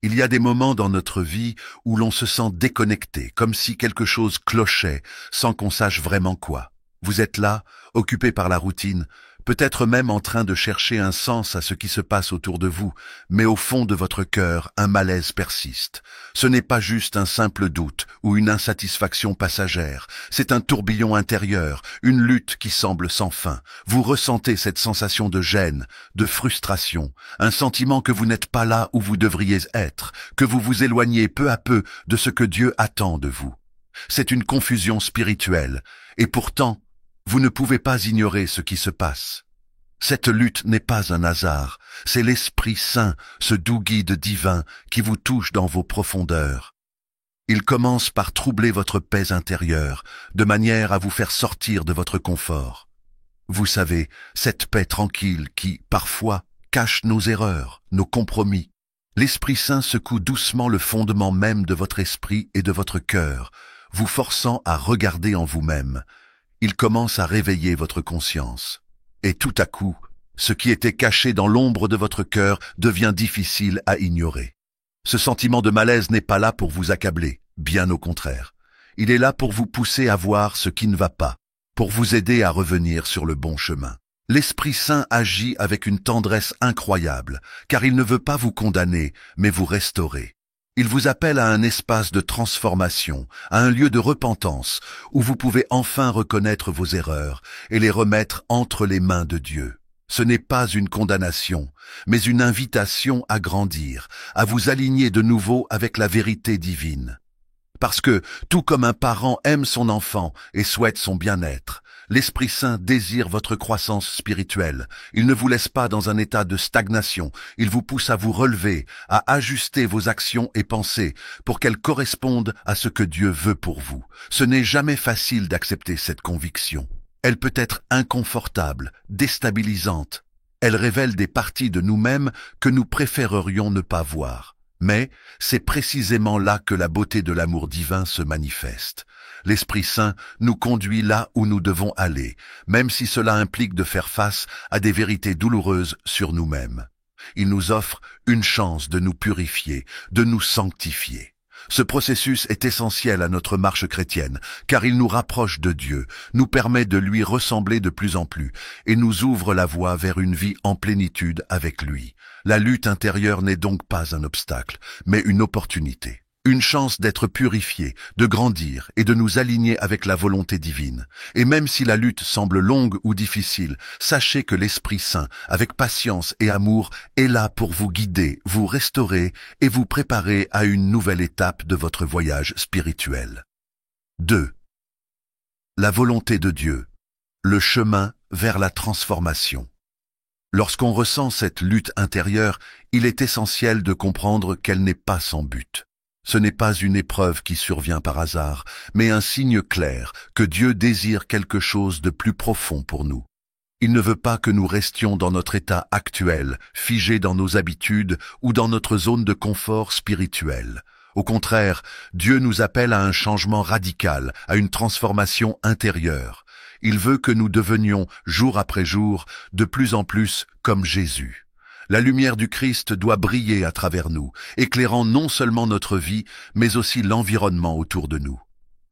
Il y a des moments dans notre vie où l'on se sent déconnecté, comme si quelque chose clochait, sans qu'on sache vraiment quoi. Vous êtes là, occupé par la routine, peut-être même en train de chercher un sens à ce qui se passe autour de vous, mais au fond de votre cœur, un malaise persiste. Ce n'est pas juste un simple doute ou une insatisfaction passagère, c'est un tourbillon intérieur, une lutte qui semble sans fin. Vous ressentez cette sensation de gêne, de frustration, un sentiment que vous n'êtes pas là où vous devriez être, que vous vous éloignez peu à peu de ce que Dieu attend de vous. C'est une confusion spirituelle, et pourtant, vous ne pouvez pas ignorer ce qui se passe. Cette lutte n'est pas un hasard, c'est l'Esprit Saint, ce doux guide divin qui vous touche dans vos profondeurs. Il commence par troubler votre paix intérieure, de manière à vous faire sortir de votre confort. Vous savez, cette paix tranquille qui, parfois, cache nos erreurs, nos compromis. L'Esprit Saint secoue doucement le fondement même de votre esprit et de votre cœur, vous forçant à regarder en vous-même. Il commence à réveiller votre conscience. Et tout à coup, ce qui était caché dans l'ombre de votre cœur devient difficile à ignorer. Ce sentiment de malaise n'est pas là pour vous accabler, bien au contraire. Il est là pour vous pousser à voir ce qui ne va pas, pour vous aider à revenir sur le bon chemin. L'Esprit Saint agit avec une tendresse incroyable, car il ne veut pas vous condamner, mais vous restaurer. Il vous appelle à un espace de transformation, à un lieu de repentance, où vous pouvez enfin reconnaître vos erreurs et les remettre entre les mains de Dieu. Ce n'est pas une condamnation, mais une invitation à grandir, à vous aligner de nouveau avec la vérité divine. Parce que, tout comme un parent aime son enfant et souhaite son bien-être, l'Esprit Saint désire votre croissance spirituelle. Il ne vous laisse pas dans un état de stagnation. Il vous pousse à vous relever, à ajuster vos actions et pensées pour qu'elles correspondent à ce que Dieu veut pour vous. Ce n'est jamais facile d'accepter cette conviction. Elle peut être inconfortable, déstabilisante. Elle révèle des parties de nous-mêmes que nous préférerions ne pas voir. Mais c'est précisément là que la beauté de l'amour divin se manifeste. L'Esprit Saint nous conduit là où nous devons aller, même si cela implique de faire face à des vérités douloureuses sur nous-mêmes. Il nous offre une chance de nous purifier, de nous sanctifier. Ce processus est essentiel à notre marche chrétienne, car il nous rapproche de Dieu, nous permet de lui ressembler de plus en plus, et nous ouvre la voie vers une vie en plénitude avec lui. La lutte intérieure n'est donc pas un obstacle, mais une opportunité. Une chance d'être purifié, de grandir et de nous aligner avec la volonté divine. Et même si la lutte semble longue ou difficile, sachez que l'Esprit Saint, avec patience et amour, est là pour vous guider, vous restaurer et vous préparer à une nouvelle étape de votre voyage spirituel. 2. La volonté de Dieu, le chemin vers la transformation. Lorsqu'on ressent cette lutte intérieure, il est essentiel de comprendre qu'elle n'est pas sans but. Ce n'est pas une épreuve qui survient par hasard, mais un signe clair que Dieu désire quelque chose de plus profond pour nous. Il ne veut pas que nous restions dans notre état actuel, figés dans nos habitudes ou dans notre zone de confort spirituel. Au contraire, Dieu nous appelle à un changement radical, à une transformation intérieure. Il veut que nous devenions, jour après jour, de plus en plus comme Jésus. La lumière du Christ doit briller à travers nous, éclairant non seulement notre vie, mais aussi l'environnement autour de nous.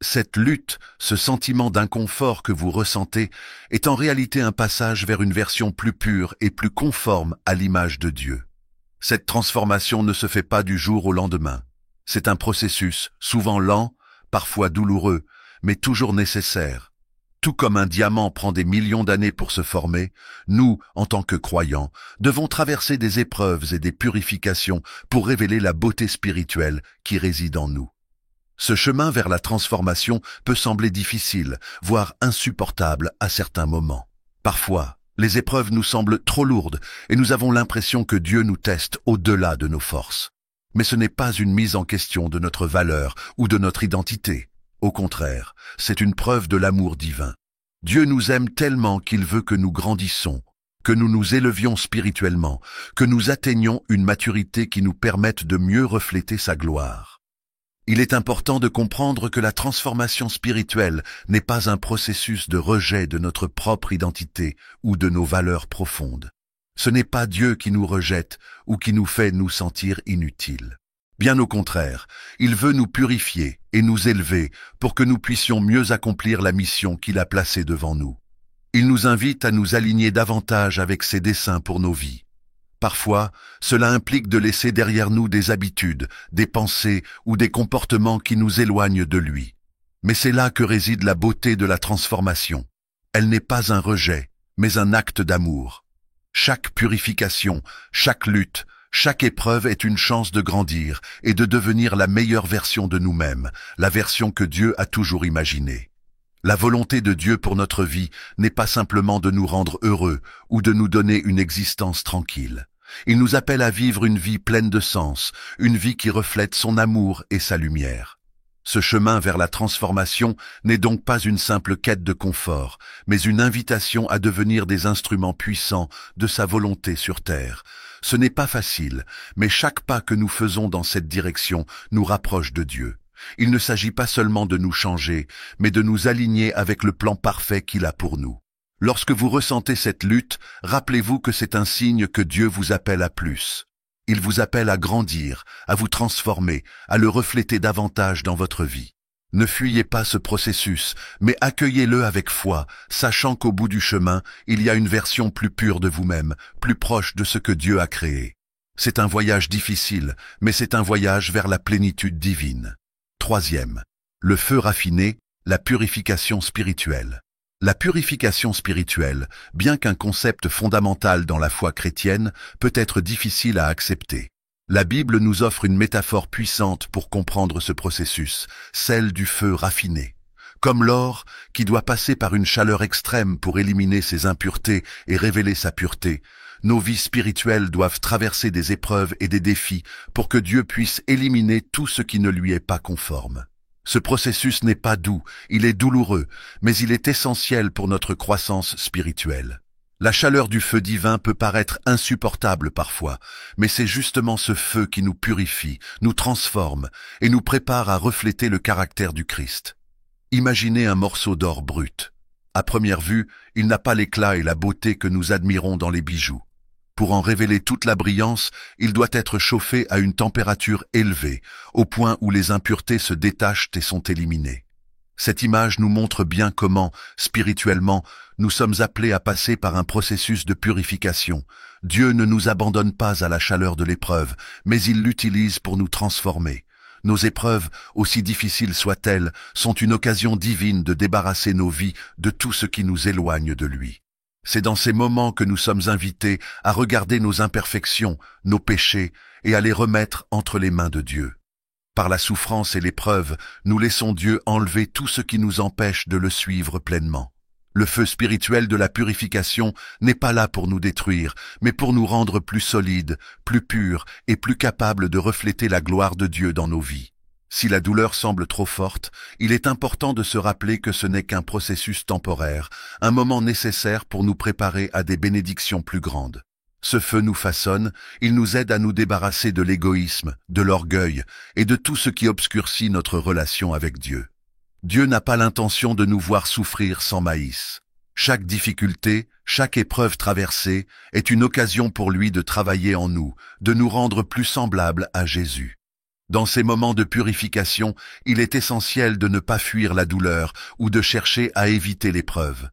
Cette lutte, ce sentiment d'inconfort que vous ressentez, est en réalité un passage vers une version plus pure et plus conforme à l'image de Dieu. Cette transformation ne se fait pas du jour au lendemain. C'est un processus, souvent lent, parfois douloureux, mais toujours nécessaire. Tout comme un diamant prend des millions d'années pour se former, nous, en tant que croyants, devons traverser des épreuves et des purifications pour révéler la beauté spirituelle qui réside en nous. Ce chemin vers la transformation peut sembler difficile, voire insupportable à certains moments. Parfois, les épreuves nous semblent trop lourdes et nous avons l'impression que Dieu nous teste au-delà de nos forces. Mais ce n'est pas une mise en question de notre valeur ou de notre identité. Au contraire, c'est une preuve de l'amour divin. Dieu nous aime tellement qu'il veut que nous grandissons, que nous nous élevions spirituellement, que nous atteignions une maturité qui nous permette de mieux refléter sa gloire. Il est important de comprendre que la transformation spirituelle n'est pas un processus de rejet de notre propre identité ou de nos valeurs profondes. Ce n'est pas Dieu qui nous rejette ou qui nous fait nous sentir inutiles. Bien au contraire, il veut nous purifier et nous élever pour que nous puissions mieux accomplir la mission qu'il a placée devant nous. Il nous invite à nous aligner davantage avec ses desseins pour nos vies. Parfois, cela implique de laisser derrière nous des habitudes, des pensées ou des comportements qui nous éloignent de lui. Mais c'est là que réside la beauté de la transformation. Elle n'est pas un rejet, mais un acte d'amour. Chaque purification, chaque lutte, chaque épreuve est une chance de grandir et de devenir la meilleure version de nous-mêmes, la version que Dieu a toujours imaginée. La volonté de Dieu pour notre vie n'est pas simplement de nous rendre heureux ou de nous donner une existence tranquille. Il nous appelle à vivre une vie pleine de sens, une vie qui reflète son amour et sa lumière. Ce chemin vers la transformation n'est donc pas une simple quête de confort, mais une invitation à devenir des instruments puissants de sa volonté sur terre. Ce n'est pas facile, mais chaque pas que nous faisons dans cette direction nous rapproche de Dieu. Il ne s'agit pas seulement de nous changer, mais de nous aligner avec le plan parfait qu'il a pour nous. Lorsque vous ressentez cette lutte, rappelez-vous que c'est un signe que Dieu vous appelle à plus. Il vous appelle à grandir, à vous transformer, à le refléter davantage dans votre vie. Ne fuyez pas ce processus, mais accueillez-le avec foi, sachant qu'au bout du chemin, il y a une version plus pure de vous-même, plus proche de ce que Dieu a créé. C'est un voyage difficile, mais c'est un voyage vers la plénitude divine. Troisième, le feu raffiné, la purification spirituelle. La purification spirituelle, bien qu'un concept fondamental dans la foi chrétienne, peut être difficile à accepter. La Bible nous offre une métaphore puissante pour comprendre ce processus, celle du feu raffiné. Comme l'or, qui doit passer par une chaleur extrême pour éliminer ses impuretés et révéler sa pureté, nos vies spirituelles doivent traverser des épreuves et des défis pour que Dieu puisse éliminer tout ce qui ne lui est pas conforme. Ce processus n'est pas doux, il est douloureux, mais il est essentiel pour notre croissance spirituelle. La chaleur du feu divin peut paraître insupportable parfois, mais c'est justement ce feu qui nous purifie, nous transforme et nous prépare à refléter le caractère du Christ. Imaginez un morceau d'or brut. À première vue, il n'a pas l'éclat et la beauté que nous admirons dans les bijoux. Pour en révéler toute la brillance, il doit être chauffé à une température élevée, au point où les impuretés se détachent et sont éliminées. Cette image nous montre bien comment, spirituellement, nous sommes appelés à passer par un processus de purification. Dieu ne nous abandonne pas à la chaleur de l'épreuve, mais il l'utilise pour nous transformer. Nos épreuves, aussi difficiles soient-elles, sont une occasion divine de débarrasser nos vies de tout ce qui nous éloigne de lui. C'est dans ces moments que nous sommes invités à regarder nos imperfections, nos péchés, et à les remettre entre les mains de Dieu. Par la souffrance et l'épreuve, nous laissons Dieu enlever tout ce qui nous empêche de le suivre pleinement. Le feu spirituel de la purification n'est pas là pour nous détruire, mais pour nous rendre plus solides, plus purs et plus capables de refléter la gloire de Dieu dans nos vies. Si la douleur semble trop forte, il est important de se rappeler que ce n'est qu'un processus temporaire, un moment nécessaire pour nous préparer à des bénédictions plus grandes. Ce feu nous façonne, il nous aide à nous débarrasser de l'égoïsme, de l'orgueil et de tout ce qui obscurcit notre relation avec Dieu. Dieu n'a pas l'intention de nous voir souffrir sans maïs. Chaque difficulté, chaque épreuve traversée est une occasion pour lui de travailler en nous, de nous rendre plus semblables à Jésus. Dans ces moments de purification, il est essentiel de ne pas fuir la douleur ou de chercher à éviter l'épreuve.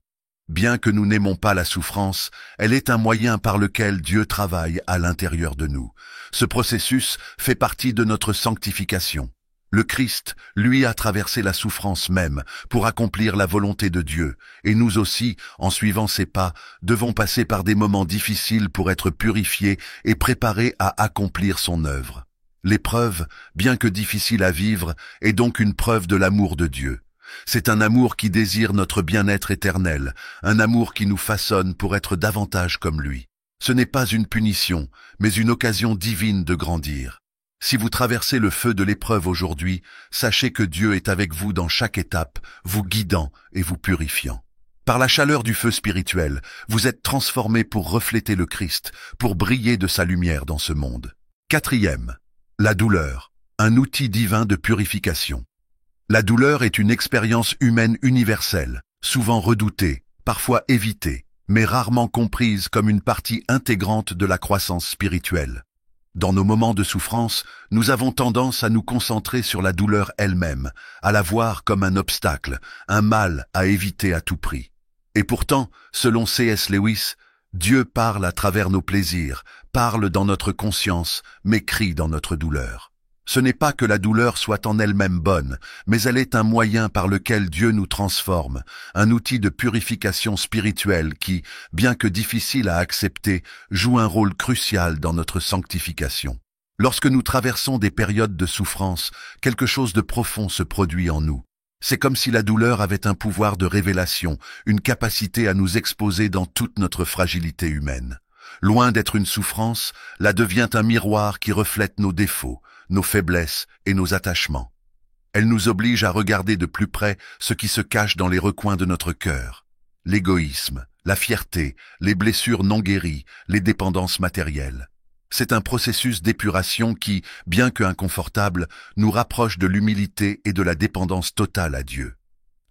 Bien que nous n'aimons pas la souffrance, elle est un moyen par lequel Dieu travaille à l'intérieur de nous. Ce processus fait partie de notre sanctification. Le Christ, lui, a traversé la souffrance même pour accomplir la volonté de Dieu, et nous aussi, en suivant ses pas, devons passer par des moments difficiles pour être purifiés et préparés à accomplir son œuvre. L'épreuve, bien que difficile à vivre, est donc une preuve de l'amour de Dieu. C'est un amour qui désire notre bien-être éternel, un amour qui nous façonne pour être davantage comme lui. Ce n'est pas une punition, mais une occasion divine de grandir. Si vous traversez le feu de l'épreuve aujourd'hui, sachez que Dieu est avec vous dans chaque étape, vous guidant et vous purifiant. Par la chaleur du feu spirituel, vous êtes transformés pour refléter le Christ, pour briller de sa lumière dans ce monde. Quatrième, la douleur, un outil divin de purification. La douleur est une expérience humaine universelle, souvent redoutée, parfois évitée, mais rarement comprise comme une partie intégrante de la croissance spirituelle. Dans nos moments de souffrance, nous avons tendance à nous concentrer sur la douleur elle-même, à la voir comme un obstacle, un mal à éviter à tout prix. Et pourtant, selon C.S. Lewis, Dieu parle à travers nos plaisirs, parle dans notre conscience, mais crie dans notre douleur. Ce n'est pas que la douleur soit en elle-même bonne, mais elle est un moyen par lequel Dieu nous transforme, un outil de purification spirituelle qui, bien que difficile à accepter, joue un rôle crucial dans notre sanctification. Lorsque nous traversons des périodes de souffrance, quelque chose de profond se produit en nous. C'est comme si la douleur avait un pouvoir de révélation, une capacité à nous exposer dans toute notre fragilité humaine. Loin d'être une souffrance, la devient un miroir qui reflète nos défauts, nos faiblesses et nos attachements. Elle nous oblige à regarder de plus près ce qui se cache dans les recoins de notre cœur. L'égoïsme, la fierté, les blessures non guéries, les dépendances matérielles. C'est un processus d'épuration qui, bien que inconfortable, nous rapproche de l'humilité et de la dépendance totale à Dieu.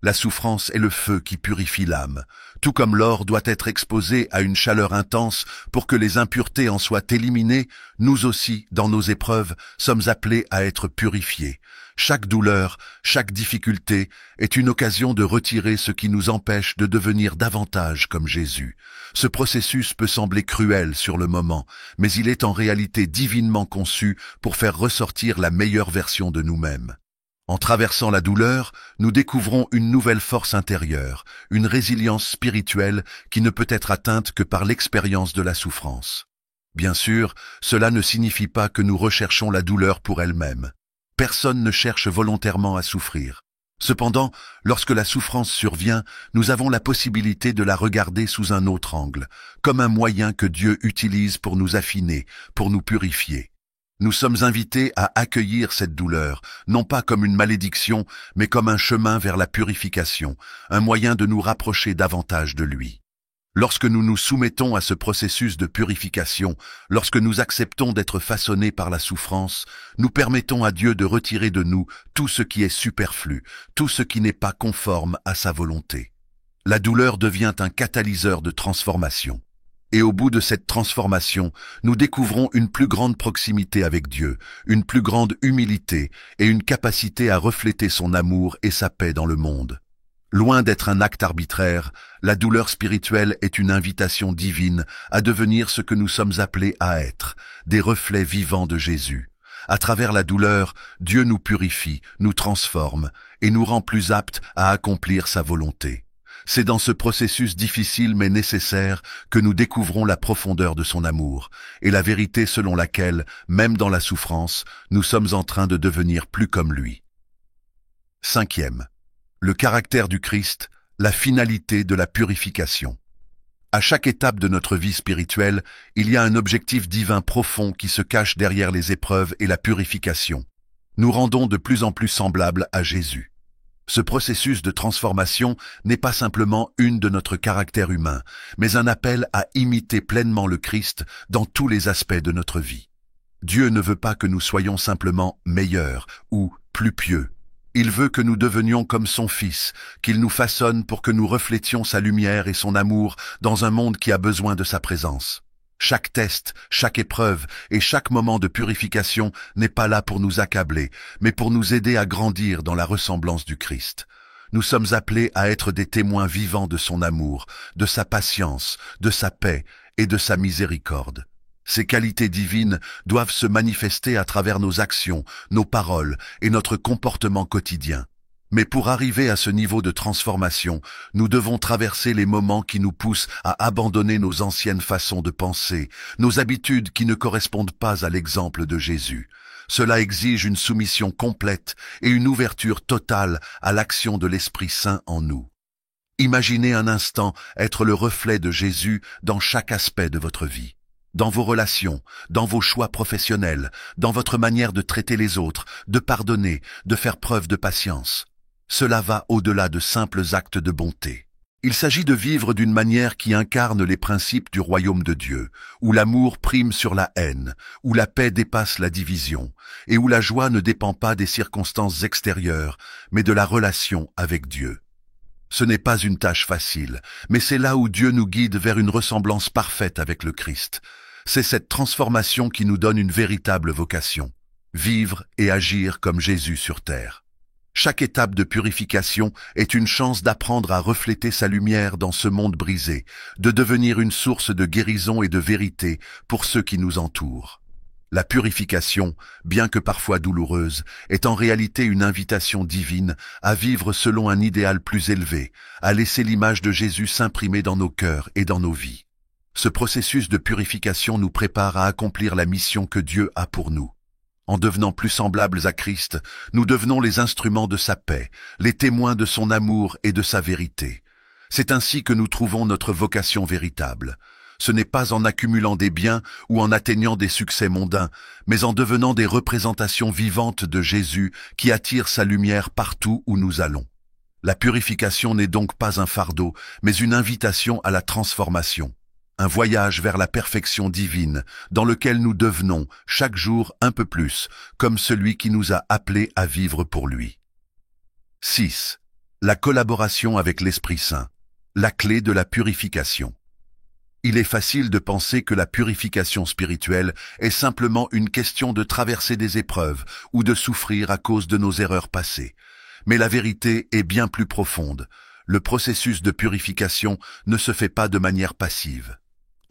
La souffrance est le feu qui purifie l'âme, tout comme l'or doit être exposé à une chaleur intense pour que les impuretés en soient éliminées, nous aussi, dans nos épreuves, sommes appelés à être purifiés. Chaque douleur, chaque difficulté est une occasion de retirer ce qui nous empêche de devenir davantage comme Jésus. Ce processus peut sembler cruel sur le moment, mais il est en réalité divinement conçu pour faire ressortir la meilleure version de nous-mêmes. En traversant la douleur, nous découvrons une nouvelle force intérieure, une résilience spirituelle qui ne peut être atteinte que par l'expérience de la souffrance. Bien sûr, cela ne signifie pas que nous recherchons la douleur pour elle-même. Personne ne cherche volontairement à souffrir. Cependant, lorsque la souffrance survient, nous avons la possibilité de la regarder sous un autre angle, comme un moyen que Dieu utilise pour nous affiner, pour nous purifier. Nous sommes invités à accueillir cette douleur, non pas comme une malédiction, mais comme un chemin vers la purification, un moyen de nous rapprocher davantage de lui. Lorsque nous nous soumettons à ce processus de purification, lorsque nous acceptons d'être façonnés par la souffrance, nous permettons à Dieu de retirer de nous tout ce qui est superflu, tout ce qui n'est pas conforme à sa volonté. La douleur devient un catalyseur de transformation. Et au bout de cette transformation, nous découvrons une plus grande proximité avec Dieu, une plus grande humilité et une capacité à refléter son amour et sa paix dans le monde. Loin d'être un acte arbitraire, la douleur spirituelle est une invitation divine à devenir ce que nous sommes appelés à être, des reflets vivants de Jésus. À travers la douleur, Dieu nous purifie, nous transforme et nous rend plus aptes à accomplir sa volonté. C'est dans ce processus difficile mais nécessaire que nous découvrons la profondeur de son amour et la vérité selon laquelle, même dans la souffrance, nous sommes en train de devenir plus comme lui. 5e. Le caractère du Christ, la finalité de la purification. À chaque étape de notre vie spirituelle, il y a un objectif divin profond qui se cache derrière les épreuves et la purification. Nous rendons de plus en plus semblables à Jésus. Ce processus de transformation n'est pas simplement une de notre caractère humain, mais un appel à imiter pleinement le Christ dans tous les aspects de notre vie. Dieu ne veut pas que nous soyons simplement meilleurs ou plus pieux. Il veut que nous devenions comme son Fils, qu'il nous façonne pour que nous reflétions sa lumière et son amour dans un monde qui a besoin de sa présence. Chaque test, chaque épreuve et chaque moment de purification n'est pas là pour nous accabler, mais pour nous aider à grandir dans la ressemblance du Christ. Nous sommes appelés à être des témoins vivants de son amour, de sa patience, de sa paix et de sa miséricorde. Ces qualités divines doivent se manifester à travers nos actions, nos paroles et notre comportement quotidien. Mais pour arriver à ce niveau de transformation, nous devons traverser les moments qui nous poussent à abandonner nos anciennes façons de penser, nos habitudes qui ne correspondent pas à l'exemple de Jésus. Cela exige une soumission complète et une ouverture totale à l'action de l'Esprit Saint en nous. Imaginez un instant être le reflet de Jésus dans chaque aspect de votre vie. Dans vos relations, dans vos choix professionnels, dans votre manière de traiter les autres, de pardonner, de faire preuve de patience. Cela va au-delà de simples actes de bonté. Il s'agit de vivre d'une manière qui incarne les principes du royaume de Dieu, où l'amour prime sur la haine, où la paix dépasse la division, et où la joie ne dépend pas des circonstances extérieures, mais de la relation avec Dieu. Ce n'est pas une tâche facile, mais c'est là où Dieu nous guide vers une ressemblance parfaite avec le Christ. C'est cette transformation qui nous donne une véritable vocation. Vivre et agir comme Jésus sur terre. Chaque étape de purification est une chance d'apprendre à refléter sa lumière dans ce monde brisé, de devenir une source de guérison et de vérité pour ceux qui nous entourent. La purification, bien que parfois douloureuse, est en réalité une invitation divine à vivre selon un idéal plus élevé, à laisser l'image de Jésus s'imprimer dans nos cœurs et dans nos vies. Ce processus de purification nous prépare à accomplir la mission que Dieu a pour nous. En devenant plus semblables à Christ, nous devenons les instruments de sa paix, les témoins de son amour et de sa vérité. C'est ainsi que nous trouvons notre vocation véritable. Ce n'est pas en accumulant des biens ou en atteignant des succès mondains, mais en devenant des représentations vivantes de Jésus qui attirent sa lumière partout où nous allons. La purification n'est donc pas un fardeau, mais une invitation à la transformation. Un voyage vers la perfection divine, dans lequel nous devenons, chaque jour un peu plus, comme celui qui nous a appelés à vivre pour lui. 6. La collaboration avec l'Esprit Saint. La clé de la purification. Il est facile de penser que la purification spirituelle est simplement une question de traverser des épreuves ou de souffrir à cause de nos erreurs passées. Mais la vérité est bien plus profonde. Le processus de purification ne se fait pas de manière passive.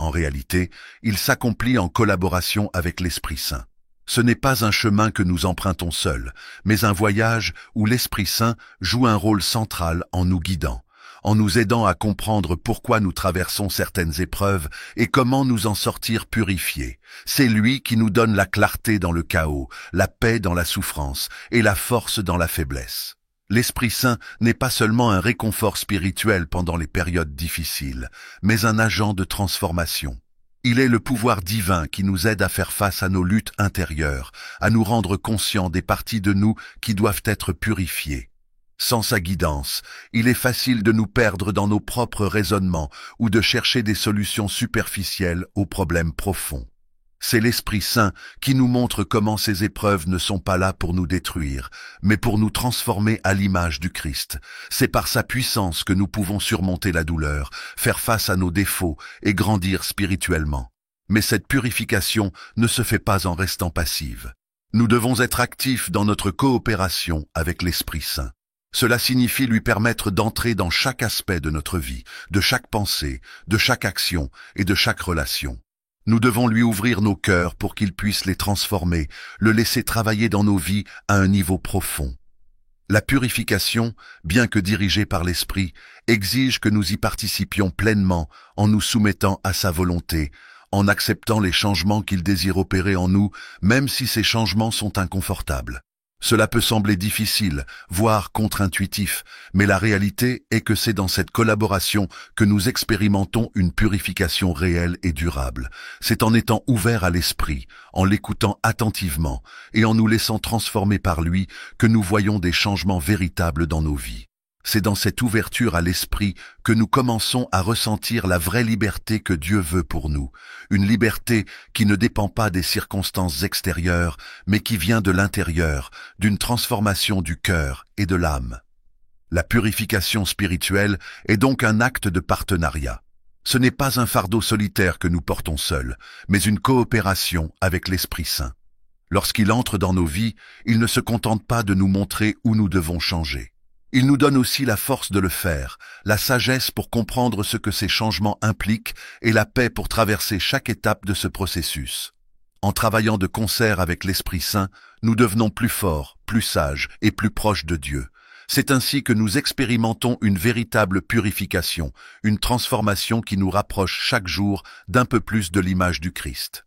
En réalité, il s'accomplit en collaboration avec l'Esprit Saint. Ce n'est pas un chemin que nous empruntons seuls, mais un voyage où l'Esprit Saint joue un rôle central en nous guidant, en nous aidant à comprendre pourquoi nous traversons certaines épreuves et comment nous en sortir purifiés. C'est lui qui nous donne la clarté dans le chaos, la paix dans la souffrance et la force dans la faiblesse. L'Esprit Saint n'est pas seulement un réconfort spirituel pendant les périodes difficiles, mais un agent de transformation. Il est le pouvoir divin qui nous aide à faire face à nos luttes intérieures, à nous rendre conscients des parties de nous qui doivent être purifiées. Sans sa guidance, il est facile de nous perdre dans nos propres raisonnements ou de chercher des solutions superficielles aux problèmes profonds. C'est l'Esprit Saint qui nous montre comment ces épreuves ne sont pas là pour nous détruire, mais pour nous transformer à l'image du Christ. C'est par sa puissance que nous pouvons surmonter la douleur, faire face à nos défauts et grandir spirituellement. Mais cette purification ne se fait pas en restant passive. Nous devons être actifs dans notre coopération avec l'Esprit Saint. Cela signifie lui permettre d'entrer dans chaque aspect de notre vie, de chaque pensée, de chaque action et de chaque relation. Nous devons lui ouvrir nos cœurs pour qu'il puisse les transformer, le laisser travailler dans nos vies à un niveau profond. La purification, bien que dirigée par l'Esprit, exige que nous y participions pleinement en nous soumettant à sa volonté, en acceptant les changements qu'il désire opérer en nous, même si ces changements sont inconfortables. Cela peut sembler difficile, voire contre-intuitif, mais la réalité est que c'est dans cette collaboration que nous expérimentons une purification réelle et durable. C'est en étant ouverts à l'Esprit, en l'écoutant attentivement et en nous laissant transformer par lui que nous voyons des changements véritables dans nos vies. C'est dans cette ouverture à l'Esprit que nous commençons à ressentir la vraie liberté que Dieu veut pour nous, une liberté qui ne dépend pas des circonstances extérieures, mais qui vient de l'intérieur, d'une transformation du cœur et de l'âme. La purification spirituelle est donc un acte de partenariat. Ce n'est pas un fardeau solitaire que nous portons seuls, mais une coopération avec l'Esprit Saint. Lorsqu'il entre dans nos vies, il ne se contente pas de nous montrer où nous devons changer. Il nous donne aussi la force de le faire, la sagesse pour comprendre ce que ces changements impliquent et la paix pour traverser chaque étape de ce processus. En travaillant de concert avec l'Esprit Saint, nous devenons plus forts, plus sages et plus proches de Dieu. C'est ainsi que nous expérimentons une véritable purification, une transformation qui nous rapproche chaque jour d'un peu plus de l'image du Christ.